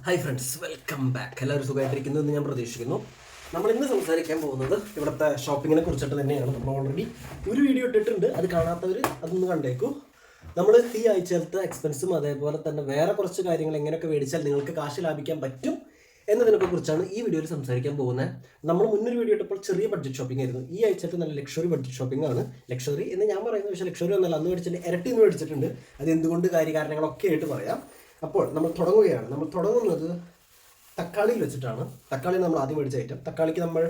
Hi friends, welcome back. എല്ലാവരും സുഖമായിട്ടിരിക്കുന്നു എന്ന് ഞാൻ പ്രതീക്ഷിക്കുന്നു. നമ്മൾ ഇന്ന് സംസാരിക്കാൻ പോകുന്നത് ഇവിടുത്തെ ഷോപ്പിങ്ങിനെ കുറിച്ചിട്ട് തന്നെയാണ്. നമ്മൾ ഓൾറെഡി ഒരു വീഡിയോ ഇട്ടിട്ടുണ്ട്, അത് കാണാത്തവർ അതൊന്ന് കണ്ടേക്കൂ. നമ്മൾ ഈ ആഴ്ചയിലത്തെ എക്സ്പെൻസും അതേപോലെ തന്നെ വേറെ കുറച്ച് കാര്യങ്ങൾ എങ്ങനെയൊക്കെ മേടിച്ചാൽ നിങ്ങൾക്ക് കാശ് ലാഭിക്കാൻ പറ്റും എന്നതിനൊക്കെ കുറിച്ചാണ് ഈ വീഡിയോയിൽ സംസാരിക്കാൻ പോകുന്നത്. നമ്മൾ മുന്നൊരു വീഡിയോ ഇട്ടപ്പോൾ ചെറിയ ബഡ്ജറ്റ് ഷോപ്പിംഗ് ആയിരുന്നു. ഈ ആഴ്ചത്തെ നല്ല ലക്ഷറി ബഡ്ജറ്റ് ഷോപ്പിംഗ് ആണ്. ലക്ഷറി എന്ന് ഞാൻ പറയുന്നത് പക്ഷേ ലക്ഷറി ഒന്നല്ല, അന്ന് മേടിച്ചിട്ട് ഇരട്ടി എന്ന് മേടിച്ചിട്ടുണ്ട്. അത് എന്തുകൊണ്ട് കാര്യകാരണങ്ങളൊക്കെ ആയിട്ട് പറയാം. അപ്പോൾ നമ്മൾ തുടങ്ങുകയാണ്. നമ്മൾ തുടങ്ങുന്നത് തക്കാളിയിൽ വെച്ചിട്ടാണ്. തക്കാളി നമ്മൾ ആദ്യം മേടിച്ച ഐറ്റം. തക്കാളിക്ക് നമ്മൾ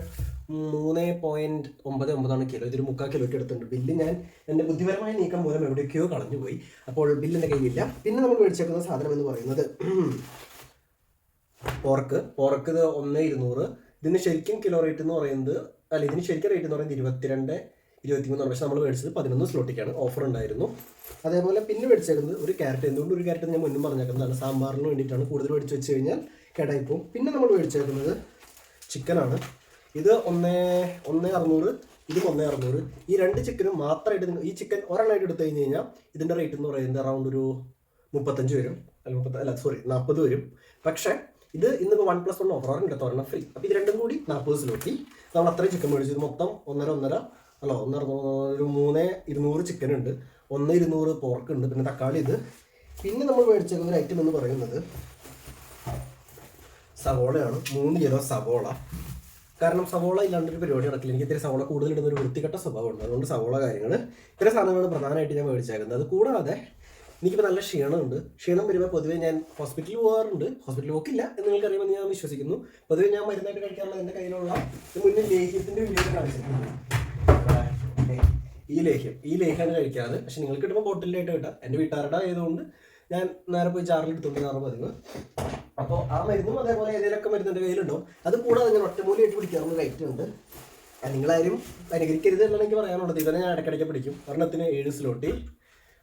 3.99 കിലോ, ഇതൊരു 3/4 കിലോയ്ക്ക് എടുത്തിട്ടുണ്ട്. ബില്ല് ഞാൻ എൻ്റെ ബുദ്ധിപരമായ നീക്കം മൂലം എവിടേക്കോ കളഞ്ഞുപോയി. അപ്പോൾ ബില്ലിൻ്റെ കയ്യിലില്ല. പിന്നെ നമ്മൾ മേടിച്ചേക്കുന്ന സാധനം എന്ന് പറയുന്നത് പോർക്ക് ഇത് 1,200. ഇതിന് ശരിക്കും കിലോ റേറ്റ് എന്ന് പറയുന്നത്, അല്ല, ഇതിന് ശരിക്കും റേറ്റ് എന്ന് പറയുന്നത് 22-23. പക്ഷേ നമ്മൾ മേടിച്ചത് 11 സ്ലോട്ടിക്കാണ്. ഓഫർ ഉണ്ടായിരുന്നു. അതേപോലെ പിന്നെ മേടിച്ചേക്കുന്നത് ഒരു ക്യാരറ്റ്. എന്തുകൊണ്ട് ഒരു ക്യാരറ്റ് ഞാൻ മുന്നും പറഞ്ഞേക്കുന്നതാണ്, സാമ്പാറിന് വേണ്ടിയിട്ടാണ്. കൂടുതൽ മേടിച്ച് വെച്ച് കഴിഞ്ഞാൽ കേടായിപ്പോവും. പിന്നെ നമ്മൾ മേടിച്ചേക്കുന്നത് ചിക്കനാണ്. ഇത് 1,600, ഇതും 1,600. ഈ രണ്ട് ചിക്കനും മാത്രമായിട്ട് ഈ ചിക്കൻ ഒരെണ്ണമായിട്ട് എടുത്തു കഴിഞ്ഞ് കഴിഞ്ഞാൽ ഇതിൻ്റെ റേറ്റ് എന്ന് പറയുന്നത് അറൗണ്ട് ഒരു 35 വരും. 40 വരും. പക്ഷേ ഇത് ഇന്നിപ്പോൾ 1+1 ഓഫർ ഉണ്ട്, ഒരെണ്ണം ഫ്രീ. അപ്പോൾ ഇത് രണ്ടും കൂടി 40 സ്ലോട്ടി. നമ്മൾ അത്രയും ചിക്കൻ മേടിച്ചു. ഇത് മൊത്തം 3,200 ചിക്കൻ ഉണ്ട്, 1,200 പോർക്ക് ഉണ്ട്, പിന്നെ തക്കാളി ഇത്. പിന്നെ നമ്മൾ മേടിച്ചേക്കുന്ന ഒരു ഐറ്റം എന്ന് പറയുന്നത് സവോളയാണ്. 3 കിലോ സവോള. കാരണം സവോള ഇല്ലാണ്ടൊരു പരിപാടി നടക്കില്ല. എനിക്ക് ഇത്തിരി സവോള കൂടുതൽ ഇടുന്ന ഒരു വൃത്തികെട്ട സ്വഭാവമുണ്ട്. അതുകൊണ്ട് സവോള കാര്യങ്ങൾ ഇത്തരം സാധനങ്ങളാണ് പ്രധാനമായിട്ട് ഞാൻ മേടിച്ചേക്കുന്നത്. അത് കൂടാതെ എനിക്കിപ്പോൾ നല്ല ക്ഷീണമുണ്ട്. ക്ഷീണം വരുമ്പോൾ പൊതുവേ ഞാൻ ഹോസ്പിറ്റലിൽ പോകാറുണ്ട്. ഹോസ്പിറ്റലിൽ പോക്കില്ല എന്ന് നിങ്ങൾക്കറിയാമെന്ന് ഞാൻ വിശ്വസിക്കുന്നു. പൊതുവേ ഞാൻ മരുന്നായിട്ട് കഴിക്കാറുള്ള എൻ്റെ കയ്യിലുള്ള മുന്നേ ലേഹ്യത്തിൻ്റെ വീഡിയോ കാണിച്ചിട്ടുണ്ട്. ഈ ലേഹ്യമാണ് കഴിക്കാറ്. പക്ഷെ നിങ്ങൾക്ക് കിട്ടുമ്പോൾ ബോട്ടിലായിട്ട് കിട്ടാം. എൻ്റെ വീട്ടുകാരുടെ ആയതുകൊണ്ട് ഞാൻ നേരെ പോയി ജാറിൽ എടുത്തുകൊണ്ടാണ് പതിവ്. അപ്പോൾ ആ മരുന്നും അതേപോലെ ഏതെങ്കിലുമൊക്കെ മരുന്ന് എൻ്റെ കയ്യിലുണ്ടാവും. അത് കൂടാതെ ഞാൻ ഒറ്റമൂലിയായിട്ട് പിടിക്കാറുള്ള ഒരു ഐറ്റം ഉണ്ട്. നിങ്ങളാരും അനുകരിക്കരുത് എന്നാണ് എനിക്ക് പറയാനുള്ളത്. ഇവനെ ഞാൻ ഇടയ്ക്കിടയ്ക്ക് പിടിക്കും. ഒരെണ്ണത്തിന് 7 സ്ലോട്ടി.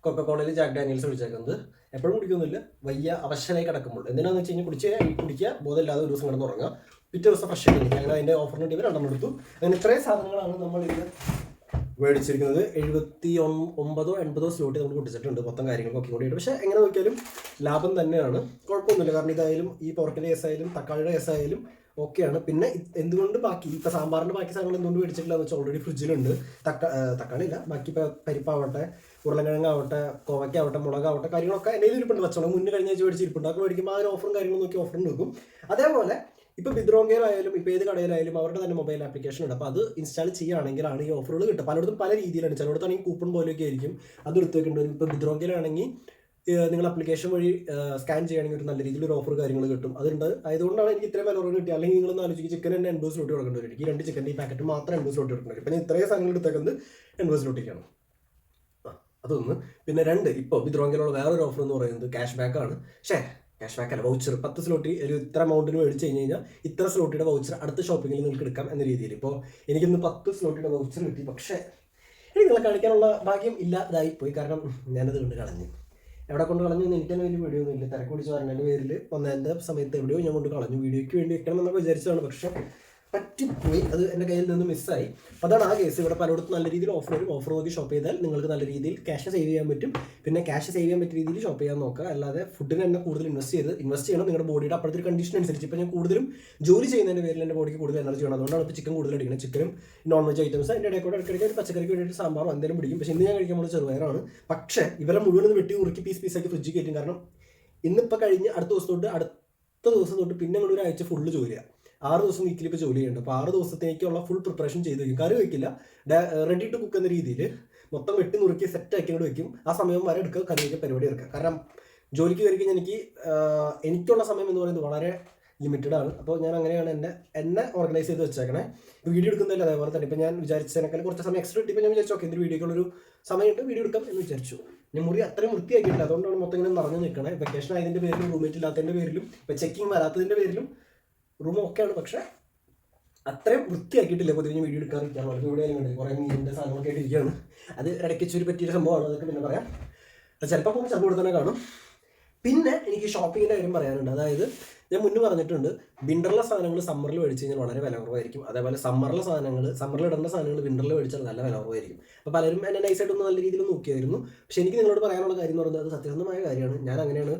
കൊക്കക്കോളയിൽ ജാക്ക് ഡാനിയൽസ് പിടിച്ചേക്കുന്നത്. എപ്പോഴും കുടിക്കുന്നില്ല, വയ്യ അവശനായി കിടക്കുമ്പോൾ. എന്തിനാണെന്ന് വെച്ച് കഴിഞ്ഞാൽ കുടിക്കുക, ബോധമില്ലാതെ ഒരു ദിവസം കിടന്ന് ഉറങ്ങുക, പിറ്റേ ദിവസം ഫ്രഷ് ആയിട്ട് എനിക്ക്. അങ്ങനെ അതിൻ്റെ ഓഫറിന് വേണ്ടി 2 എടുത്തു. അങ്ങനെ ഇത്രയും സാധനങ്ങളാണ് നമ്മൾ ഇത് മേടിച്ചിരിക്കുന്നത്. 79-80 സ്ലോട്ടി നമ്മൾ പൊട്ടിച്ചിട്ടുണ്ട് മൊത്തം കാര്യങ്ങൾക്കൊക്കെ കൂടിയിട്ട്. പക്ഷേ എങ്ങനെ നോക്കിയാലും ലാഭം തന്നെയാണ്, കുഴപ്പമൊന്നുമില്ല. കാരണം ഇതായാലും ഈ പോർക്കിൻ്റെ കേസായാലും തക്കാളിയുടെ കേസായാലും ഓക്കെയാണ്. പിന്നെ എന്തുകൊണ്ട് ബാക്കി ഇപ്പോൾ സാമ്പാറിൻ്റെ ബാക്കി സാധനങ്ങൾ എന്തുകൊണ്ട് മേടിച്ചിട്ടില്ല എന്ന് വെച്ചാൽ ഓൾറെഡി ഫ്രിഡ്ജിലുണ്ട്. തക്കാളി ഇല്ല, ബാക്കി ഇപ്പോൾ പരിപ്പാവട്ടെ, ഉരുളക്കിഴങ്ങാവട്ടെ, കോവയ്ക്കാവട്ടെ, മുളകാവട്ടെ, കാര്യങ്ങളൊക്കെ എൻ്റെ ഇരിപ്പുണ്ട്. പച്ചമുളക് മുന്നേ കഴിഞ്ഞ ആഴ്ച മേടിച്ചിരിപ്പുണ്ട്. അതൊക്കെ മേടിക്കുമ്പോൾ ആ ഒരു ഓഫറും കാര്യങ്ങളും നോക്കി ഓഫറിന് വെക്കും. അതേപോലെ ഇപ്പോൾ ബിദ്രോങ്കയിലായാലും ഇപ്പോൾ ഏത് കടയിലായാലും അവരുടെ തന്നെ മൊബൈൽ ആപ്ലിക്കേഷൻ ഉണ്ട്. അപ്പോൾ അത് ഇൻസ്റ്റാൾ ചെയ്യുകയാണെങ്കിലാണ് ഈ ഓഫറുകൾ കിട്ടുക. പലയിടത്തും പല രീതിയിലാണ്. ചിലയിടത്താണെങ്കിൽ കൂപ്പൺ പോലെയൊക്കെ ആയിരിക്കും, അത് എടുത്ത് വെക്കേണ്ടത്. ഇപ്പോൾ ബിദ്രോങ്കയിലാണെങ്കിൽ നിങ്ങൾ ആപ്ലിക്കേഷൻ വഴി സ്കാൻ ചെയ്യുകയാണെങ്കിൽ ഒരു നല്ല രീതിയിൽ ഓഫർ കാര്യങ്ങൾ കിട്ടും. അതുണ്ട്. ആയതുകൊണ്ടാണ് എനിക്ക് ഇത്രയും വില കുറവ് കിട്ടിയത്. അല്ലെങ്കിൽ നിങ്ങളൊന്ന് ആലോചിക്കും, ചിക്കൻ തന്നെ 80 സ്ലോട്ടി കൊടുക്കേണ്ടി വരും. ഈ 2 ചിക്കൻ്റെ ഈ പാക്കറ്റ് മാത്രം 80 സ്ലോട്ടി കൊടുക്കേണ്ടി വരും. പിന്നെ ഇത്രയും സാധനങ്ങൾ എടുത്തേക്കുന്നത് 80 സ്ലോട്ടിക്കാണ്. അതൊന്ന്. പിന്നെ 2, ഇപ്പോൾ ബിദ്രോങ്കയിലുള്ള വേറൊരു ഓഫർ എന്ന് പറയുന്നത് ക്യാഷ് ബാക്ക് ആണ്. ക്യാഷ് ബാക്ക് അല്ല, വൗച്ചർ. 10 സ്ലോട്ടി ഒരു ഇത്ര എമൗണ്ടിന് മേടിച്ച് കഴിഞ്ഞ് കഴിഞ്ഞാൽ ഇത്ര സ്ലോട്ടിയുടെ വൗച്ചർ അടുത്ത ഷോപ്പിങ്ങിൽ നിങ്ങൾക്ക് എടുക്കാം എന്ന രീതിയിൽ. ഇപ്പോൾ എനിക്കിന്ന് 10 സ്ലോട്ടിയുടെ വൗച്ചർ കിട്ടി. പക്ഷേ നിങ്ങളെ കാണിക്കാനുള്ള ഭാഗ്യം ഇല്ലാതായിപ്പോയി. കാരണം ഞാനത് കൊണ്ട് കളഞ്ഞു. എവിടെ കൊണ്ട് കളഞ്ഞു എന്ന് എനിക്ക് തന്നെ വലിയ വീഡിയോ ഒന്നും ഇല്ല. തിരക്ക് പിടിച്ച് പറഞ്ഞതിൻ്റെ പേരിൽ വന്നതിൻ്റെ സമയത്ത് എവിടെയോ ഞാൻ കൊണ്ട് കളഞ്ഞു. വീഡിയോയ്ക്ക് വേണ്ടി വെക്കണം എന്നൊക്കെ വിചാരിച്ചതാണ്, പക്ഷേ പറ്റിപ്പോയി. അത് എൻ്റെ കയ്യിൽ നിന്ന് മിസ്സായി. അപ്പോൾ അതാണ് ആ കേസ്. ഇവിടെ പലയിടത്തും നല്ല രീതിയിൽ ഓഫർ വരും. ഓഫർ നോക്കി ഷോപ്പ് ചെയ്താൽ നിങ്ങൾക്ക് നല്ല രീതിയിൽ ക്യാഷ് സേവ് ചെയ്യാൻ പറ്റും. പിന്നെ ക്യാഷ് സേവ് ചെയ്യാൻ പറ്റിയ രീതിയിൽ ഷോപ്പ് ചെയ്യാൻ നോക്കുക. അല്ലാതെ ഫുഡിന് തന്നെ കൂടുതൽ ഇൻവെസ്റ്റ് ചെയ്യണം. നിങ്ങളുടെ ബോഡിയുടെ അപ്പോഴത്തെ കണ്ടീഷൻ അനുസരിച്ച്. ഇപ്പോൾ ഞാൻ കൂടുതലും ജോലി ചെയ്യുന്നതിൻ്റെ പേരിൽ എൻ്റെ ബോഡിക്ക് കൂടുതൽ എനർജി വേണം. അതുകൊണ്ടാണ് ഇപ്പോൾ ചിക്കൻ കൂടുതൽ അടിക്കുന്നത്. ചിക്കനും നോൺ വെജ് ഐറ്റംസ് അതിൻ്റെ ഇടയിൽ കൂടെ ഇടയ്ക്കിടയ്ക്ക് ഒരു പച്ചക്കറിക്ക് വേണ്ടിയിട്ട് സാമ്പാറും എന്തെങ്കിലും പിടിക്കും. പക്ഷേ ഇന്ന് ഞാൻ കഴിക്കാൻ പോകുന്നത് ചെറുപയറാണ്. പക്ഷേ ഇവരെ മുഴുവൻ വെട്ടി ഉറുക്കി പീസാക്കി ഫ്രിഡ്ജിൽ കയറ്റും. കാരണം ഇന്നിപ്പോൾ കഴിഞ്ഞ് അടുത്ത ദിവസം തൊട്ട് പിന്നെ അങ്ങോട്ട് ഒരാഴ്ച ഫുള്ള് ജോലിയാണ്. 6 ദിവസം വീക്കിൽ ഇപ്പോൾ ജോലി ചെയ്യുന്നുണ്ട്. അപ്പോൾ 6 ദിവസത്തേക്കുള്ള ഫുൾ പ്രിപ്പറേഷൻ ചെയ്ത് വയ്ക്കും. കറി വയ്ക്കില്ല, റെഡി ടു കുക്ക് എന്ന രീതിയിൽ മൊത്തം വെട്ടി നുറുക്കി സെറ്റാക്കി കൊണ്ട് വയ്ക്കും. ആ സമയം വരെ എടുക്കുക, കറി വയ്ക്കുക, പരിപാടി എടുക്കുക. കാരണം ജോലിക്ക് കയറി കഴിഞ്ഞാൽ എനിക്കുള്ള സമയം എന്ന് പറയുന്നത് വളരെ ലിമിറ്റഡ് ആണ്. അപ്പോൾ ഞാൻ അങ്ങനെയാണ് എന്നെ ഓർഗനൈസ് ചെയ്ത് വെച്ചേക്കണേ. വീഡിയോ എടുക്കുന്നില്ല അതേപോലെ തന്നെ. ഇപ്പോൾ ഞാൻ വിചാരിച്ചതിനേക്കാൾ കുറച്ച് സമയം എക്സ്ട്രാ കിട്ടിയപ്പോൾ ഞാൻ വിചാരിച്ചു, ഓക്കെ, എന്തൊരു വീഡിയോക്കുള്ളൊരു സമയമുണ്ട്, വീഡിയോ എടുക്കാം എന്ന് വിചാരിച്ചു. ഞാൻ മുറി അത്രയും വൃത്തിയാക്കിയിട്ടില്ല. അതുകൊണ്ടാണ് മൊത്തം ഇങ്ങനെ നിറഞ്ഞു നിൽക്കണേ. വെക്കേഷൻ ആയതിൻ്റെ പേരിലും റൂംമേറ്റ് ഇല്ലാത്തതിൻ്റെ പേരിലും ഇപ്പോൾ ചെക്കിങ് വരാത്തതിൻ്റെ പേരിലും റൂം ഒക്കെയാണ്. പക്ഷേ അത്രയും വൃത്തിയാക്കിയിട്ടില്ല. പൊതുവെ ഞാൻ വീഡിയോ എടുക്കാറിരിക്കാറുള്ളൂ. അപ്പോൾ ഇവിടെ ആയാലും കുറേ മീനിൻ്റെ സാധനങ്ങളൊക്കെ ആയിട്ട് ഇരിക്കുകയാണ്. അത് ഇടയ്ക്ക് വെച്ചൊരു പറ്റിയൊരു സംഭവമാണ്. അതൊക്കെ പിന്നെ പറയാം. അത് ചിലപ്പോൾ പോകുമ്പോൾ ചിലപ്പോൾ ഇവിടെ തന്നെ കാണും. പിന്നെ എനിക്ക് ഷോപ്പിങ്ങിൻ്റെ കാര്യം പറയാനുണ്ട്. അതായത് ഞാൻ മുന്നേ പറഞ്ഞിട്ടുണ്ട്, വിൻ്ററിലെ സാധനങ്ങൾ സമ്മറിൽ മേടിച്ച് കഴിഞ്ഞാൽ വളരെ വില കുറവായിരിക്കും. അതേപോലെ സമ്മറിൽ ഇടേണ്ട സാധനങ്ങൾ വിൻ്ററിൽ മേടിച്ചാൽ നല്ല വില കുറവായിരിക്കും. അപ്പോൾ പലരും എന്നെ നൈസായിട്ടൊന്ന് നല്ല രീതിയിൽ നോക്കിയായിരുന്നു. പക്ഷേ എനിക്ക് നിങ്ങളോട് പറയാനുള്ള കാര്യം എന്ന് പറയുന്നത് അത് സത്യസന്ധമായ കാര്യമാണ്. ഞാൻ അങ്ങനെയാണ്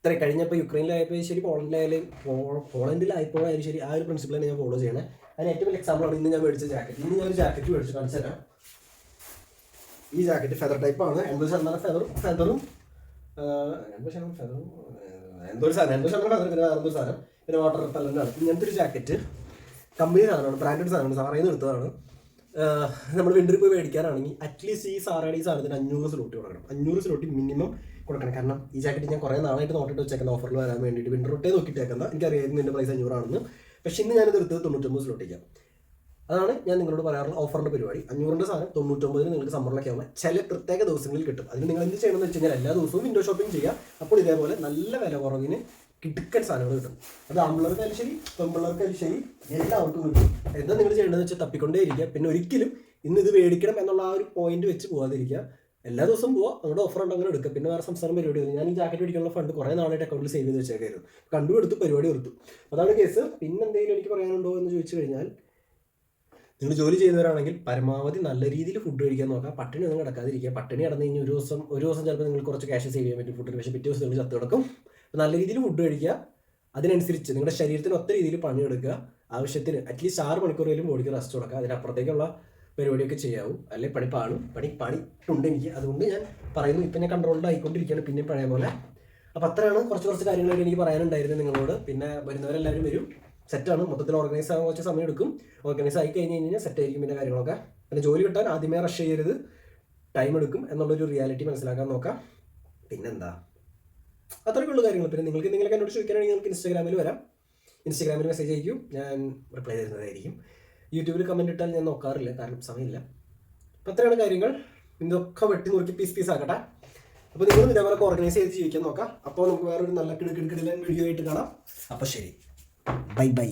ഇത്ര കഴിഞ്ഞപ്പോൾ യുക്രൈനിലായപ്പോൾ ശരി, പോളണ്ടിലായപ്പോഴായാലും ശരി, ആ ഒരു പ്രിൻസിപ്പിളാണ് ഞാൻ ഫോളോ ചെയ്യണേ. അതിന് ഏറ്റവും വലിയ എക്സാമ്പിളാണ് ഇന്ന് ഞാൻ മേടിച്ച ജാക്കറ്റ്. ഇന്ന് ഞാനൊരു ജാക്കറ്റ് മേടിച്ചു കാണിച്ചു തരാം. ഈ ജാക്കറ്റ് ഫെദർ ടൈപ്പാണ്. 80% ഫെദറും 80% ഫെദറും എന്തോ ഒരു സാധനം, 80% ഫെദർ, പിന്നെ വേറെന്തോ സാധനം, പിന്നെ വാട്ടർ റിപ്പല്ലൻ്റാണ്. ഇങ്ങനത്തെ ഒരു ജാക്കറ്റ് കമ്പനി സാധനമാണ്, ബ്രാൻഡഡ് സാധനമാണ്, സാറയിൽ നിന്ന് എടുത്തതാണ്. നമ്മൾ വിൻ്ററിൽ പോയി മേടിക്കാനാണെങ്കിൽ അറ്റ്ലീസ്റ്റ് ഈ സാറയുടെ ഈ സാധനത്തിന് 500 സ്ലോട്ടി കൊടുക്കണം. 500 സ്ലോട്ടി മിനിമം കൊടുക്കണം. കാരണം ഈ ജാക്കറ്റ് ഞാൻ കുറേ നാളായിട്ട് നോക്കിയിട്ട് വെച്ചേക്കുന്ന ഓഫറിൽ വരാൻ വേണ്ടിയിട്ട് വിൻ്റർ തൊട്ടേ നോക്കിയിട്ടേക്കുന്ന. എനിക്കറിയായിരുന്നു ഇതിൻ്റെ പ്രൈസ് 500 ആണെന്ന്. പക്ഷേ ഇന്ന് ഞാനിത് എടുത്തത് 99 സ്ലോട്ടിക്കാം. അതാണ് ഞാൻ നിങ്ങളോട് പറയാറുള്ള ഓഫറിൻ്റെ പരിപാടി. 500 സാധനം 99 നിങ്ങൾക്ക് സമ്മറിലൊക്കെ ആകുമ്പോൾ ചില പ്രത്യേക ദിവസങ്ങളിൽ കിട്ടും. അതിന് നിങ്ങൾ എന്ത് ചെയ്യണമെന്ന് വെച്ച് കഴിഞ്ഞാൽ എല്ലാ ദിവസവും വിൻഡോ ഷോപ്പിംഗ് ചെയ്യുക. അപ്പോൾ ഇതേപോലെ നല്ല വില കുറവിന് കിടുക്കൻ സാധനങ്ങൾ കിട്ടും. അത് ആമ്പിള്ളേർക്കായാലും ശരി, പെമ്പിള്ളേർക്കായാലും ശരി, എല്ലാവർക്കും കിട്ടും. എന്താ നിങ്ങൾ ചെയ്യേണ്ടതെന്ന് വെച്ചാൽ തപ്പിക്കൊണ്ടേ ഇരിക്കുക. പിന്നെ ഒരിക്കലും ഇന്ന് ഇത് മേടിക്കണം എന്നുള്ള ആ ഒരു പോയിന്റ് വെച്ച് പോകാതിരിക്കുക. എല്ലാ ദിവസവും പോവാം, നമ്മുടെ ഓഫർ ഉണ്ട്, അങ്ങനെ എടുക്കുക. പിന്നെ വേറെ സംസ്ഥാനം പരിപാടി വരും. ഞാൻ ഈ ജാക്കറ്റ് മേടിക്കാനുള്ള ഫണ്ട് കുറേ നാളായിട്ട് അക്കൗണ്ടിൽ സേവ് ചെയ്ത് വെച്ചേക്കായിരുന്നു. കണ്ടുപിടുത്ത് പരിപാടി കൊടുത്തു. അതാണ് കേസ്. പിന്നെ എന്തെങ്കിലും എനിക്ക് പറയാനുണ്ടോ എന്ന് ചോദിച്ചു കഴിഞ്ഞാൽ, നിങ്ങൾ ജോലി ചെയ്യുന്നവരാണെങ്കിൽ പരമാവധി നല്ല രീതിയിൽ ഫുഡ് കഴിക്കാൻ നോക്കുക. പട്ടിണി ഒന്നും കിടക്കാതിരിക്കുക. പട്ടിണി കിടന്നു കഴിഞ്ഞാൽ ഒരു ദിവസം ചിലപ്പോൾ നിങ്ങൾ കുറച്ച് ക്യാഷ് സേവ് ചെയ്യാൻ പറ്റും ഫുഡിന്. പക്ഷേ പിറ്റേ ദിവസം നിങ്ങൾ ചത്ത് കിടക്കും. നല്ല രീതിയിൽ ഫുഡ് കഴിക്കുക. അതിനനുസരിച്ച് നിങ്ങളുടെ ശരീരത്തിന് ഒത്ത രീതിയിൽ പണിയെടുക്കുക. ആവശ്യത്തിന് അറ്റ്ലീസ്റ്റ് 6 മണിക്കൂറേലും ബോഡിക്ക് റെസ്റ്റ് കൊടുക്കുക. അതിനപ്പുറത്തേക്കുള്ള പരിപാടിയൊക്കെ ചെയ്യാവൂ. അല്ലെങ്കിൽ പണിട്ടുണ്ട് എനിക്ക്. അതുകൊണ്ട് ഞാൻ പറയുന്നു, ഇപ്പം ഞാൻ കൺട്രോൾഡ് ആയിക്കൊണ്ടിരിക്കുകയാണ്, പിന്നെ പഴയ പോലെ. അപ്പോൾ അത്രയാണ് കുറച്ച് കാര്യങ്ങളായിട്ട് എനിക്ക് പറയാനുണ്ടായിരുന്നു നിങ്ങളോട്. പിന്നെ വരുന്നവരെല്ലാവരും വരും, സെറ്റാണ്. മൊത്തത്തിൽ ഓർഗനൈസ് ആകാൻ കുറച്ച് സമയം എടുക്കും. ഓർഗനൈസ് ആയി കഴിഞ്ഞ് കഴിഞ്ഞാൽ സെറ്റായിരിക്കും പിന്നെ കാര്യങ്ങളൊക്കെ. പിന്നെ ജോലി കിട്ടാൻ ആദ്യമേ റഷ് ചെയ്യരുത്, ടൈം എടുക്കും എന്നുള്ളൊരു റിയാലിറ്റി മനസ്സിലാക്കാൻ നോക്കാം. പിന്നെന്താ, അത്രയൊക്കെ ഉള്ള കാര്യങ്ങൾ. പിന്നെ നിങ്ങൾക്ക് എന്തെങ്കിലുമൊക്കെ എന്നോട് ചോദിക്കാനാണെങ്കിൽ നിങ്ങൾക്ക് ഇൻസ്റ്റാഗ്രാമിൽ വരാം. ഇൻസ്റ്റാഗ്രാമിൽ മെസ്സേജ് അയക്കും, ഞാൻ റിപ്ലൈ തരുന്നതായിരിക്കും. യൂട്യൂബിൽ കമൻറ്റ് ഇട്ടാൽ ഞാൻ നോക്കാറില്ല, കാരണം സമയമില്ല. അപ്പോൾ അത്രയാണ് കാര്യങ്ങൾ. ഇതൊക്കെ വെട്ടി നുറുക്കി പീസ് ആക്കട്ടെ. അപ്പോൾ നിങ്ങളും ഇതേപോലെ ഓർഗനൈസ് ചെയ്ത് ജീവിക്കാൻ നോക്കാം. അപ്പോൾ നമുക്ക് വേറൊരു നല്ല കിടുകിടുകിടലൻ വീഡിയോ ആയിട്ട് കാണാം. അപ്പോൾ ശരി, ബൈ.